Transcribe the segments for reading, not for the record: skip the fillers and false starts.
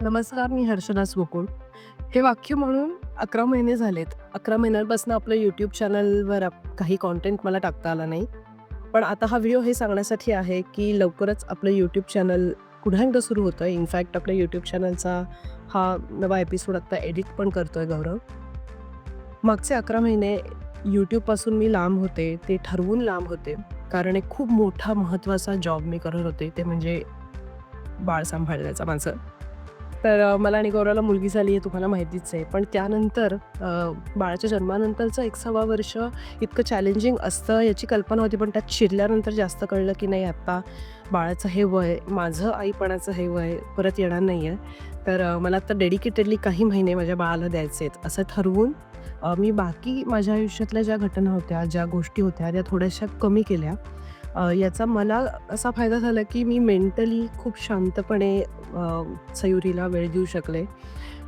नमस्कार, मी हर्षदा सुकुळ. हे वाक्य म्हणून 11 महिने झालेत. 11 महिन्यांपासून आपलं यूट्यूब चॅनलवर काही कंटेंट मला टाकता आला नाही. पण आता हा व्हिडिओ हे सांगण्यासाठी आहे, की लवकरच आपलं यूट्यूब चॅनल पुन्हा एकदा सुरू होतंय. इनफॅक्ट आपल्या यूट्यूब चॅनलचा हा नवा एपिसोड आता एडिट पण करतोय गौरव. मागचे 11 महिने यूट्यूबपासून मी लांब होते. ते ठरवून लांब होते. कारण एक खूप मोठा महत्त्वाचा जॉब मी करत होते. ते म्हणजे बाळ सांभाळण्याचा माझं. तर मला आणि गौरवला मुलगी झाली आहे तुम्हाला माहितीच आहे. पण त्यानंतर बाळाच्या जन्मानंतरचं 1 वर्ष इतकं चॅलेंजिंग असतं याची कल्पना होती. पण त्यात शिरल्यानंतर जास्त कळलं की नाही आता बाळाचं हे वय, माझं आईपणाचं हे वय परत येणार नाही आहे. तर मला आता डेडिकेटेडली काही महिने माझ्या बाळाला द्यायचे आहेत असं ठरवून मी बाकी माझ्या आयुष्यातल्या ज्या घटना होत्या, ज्या गोष्टी होत्या त्या थोड्याशा कमी केल्या. याचा मला असा फायदा झाला की मी मेंटली खूप शांतपणे सयुरीला वेळ देऊ शकले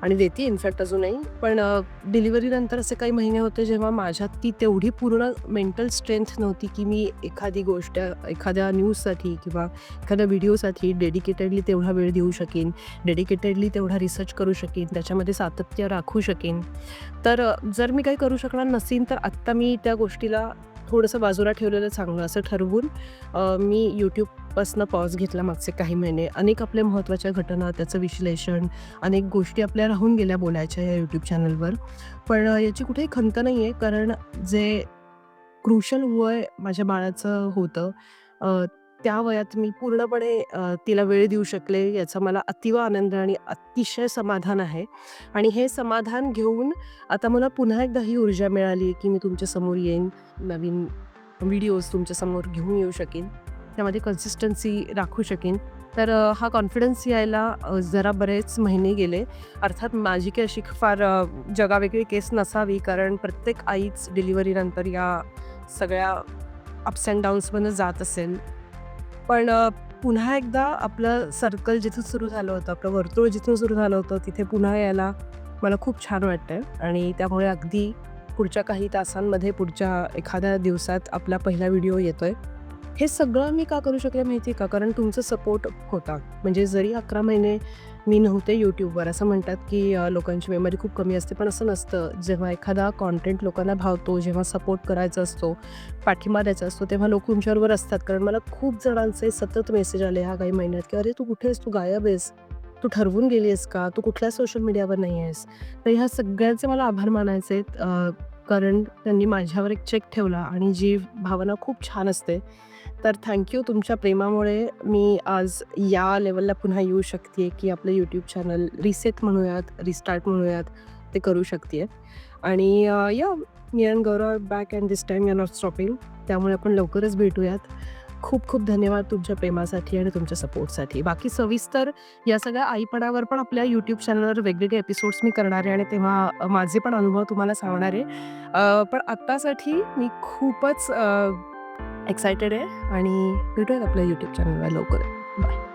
आणि देते इनफॅक्ट अजूनही. पण डिलिव्हरीनंतर असे काही महिने होते जेव्हा माझ्यात ती तेवढी पूर्ण मेंटल स्ट्रेंथ नव्हती की मी एखादी गोष्ट एखाद्या न्यूजसाठी किंवा एखाद्या व्हिडिओसाठी डेडिकेटेडली तेवढा वेळ देऊ शकेन, डेडिकेटेडली तेवढा रिसर्च करू शकेन, त्याच्यामध्ये सातत्य राखू शकेन. तर जर मी काही करू शकणार नसेन तर आत्ता मी त्या गोष्टीला थोडंसं बाजूला ठेवलेलं चांगलं असं ठरवून मी यूट्यूबपासनं पॉज घेतला मागचे काही महिने. अनेक आपल्या महत्त्वाच्या घटना, त्याचं विश्लेषण, अनेक गोष्टी आपल्या राहून गेल्या बोलायच्या या यूट्यूब चॅनलवर. पण याची कुठेही खंत नाही आहे कारण जे क्रुशल वय माझ्या बाळाचं होतं अ, त्या वयात मी पूर्णपणे तिला वेळ देऊ शकले याचा मला अतीव आनंद आणि अतिशय समाधान आहे. आणि हे समाधान घेऊन आता मला पुन्हा एकदा ही ऊर्जा मिळाली की मी तुमच्यासमोर येईन, नवीन व्हिडिओज तुमच्यासमोर घेऊन येऊ शकेन, त्यामध्ये कन्सिस्टन्सी राखू शकेन. तर हा कॉन्फिडन्स यायला जरा बरेच महिने गेले. अर्थात माझी काही अशी फार जगावेगळी केस नसावी कारण प्रत्येक आईच डिलिव्हरीनंतर या सगळ्या अप्स अँड डाऊन्समधनं जात असेल. पण पुन्हा एकदा आपलं सर्कल जिथून सुरू झालं होतं, आपलं वर्तुळ जिथून सुरू झालं होतं, तिथे पुन्हा यायला मला खूप छान वाटतंय आणि त्यामुळे अगदी पुढच्या काही तासांमध्ये, पुढच्या एखाद्या दिवसात आपला पहिला व्हिडिओ येतोय. हे सगळं मी का करू शकले माहिती आहे का? कारण तुमचा सपोर्ट होता. म्हणजे जरी 11 महिने मी नव्हते यूट्यूबवर, असं म्हणतात की लोकांची मेमरी खूप कमी असते, पण असं नसतं. जेव्हा एखादा कॉन्टेंट लोकांना भावतो, जेव्हा सपोर्ट करायचा असतो, पाठिंबा द्यायचा असतो, तेव्हा लोक तुमच्याबरोबर असतात. कारण मला खूप जणांचे सतत मेसेज आले ह्या काही महिन्यात, की "अरे, तू कुठे आहेस? तू गायब आहेस. तू ठरवून गेली आहेस का? तू कुठल्याच सोशल मीडियावर नाही आहेस." तर ह्या सगळ्यांचे मला आभार मानायचे आहेत. कारण त्यांनी माझ्यावर एक चेक ठेवला आणि जी भावना खूप छान असते. तर तुमच्या प्रेमामुळे मी आज या लेव्हलला पुन्हा येऊ शकते की आपलं यूट्यूब चॅनल रिसेट म्हणूयात, रिस्टार्ट म्हणूयात, ते करू शकते आणि मी and Gaurav back and this time you are not stopping. त्यामुळे आपण लवकरच भेटूयात. खूप खूप धन्यवाद तुमच्या प्रेमासाठी आणि तुमच्या सपोर्टसाठी. बाकी सविस्तर या सगळ्या आईपणावर पण आपल्या यूट्यूब चॅनलवर वेगवेगळे एपिसोड्स मी करणार आहे आणि तेव्हा माझे पण अनुभव तुम्हाला सांगणार आहे. पण आत्तासाठी मी खूपच एक्सायटेड आहे आणि भेटूयात आपल्या यूट्यूब चॅनलवर लवकर. बाय.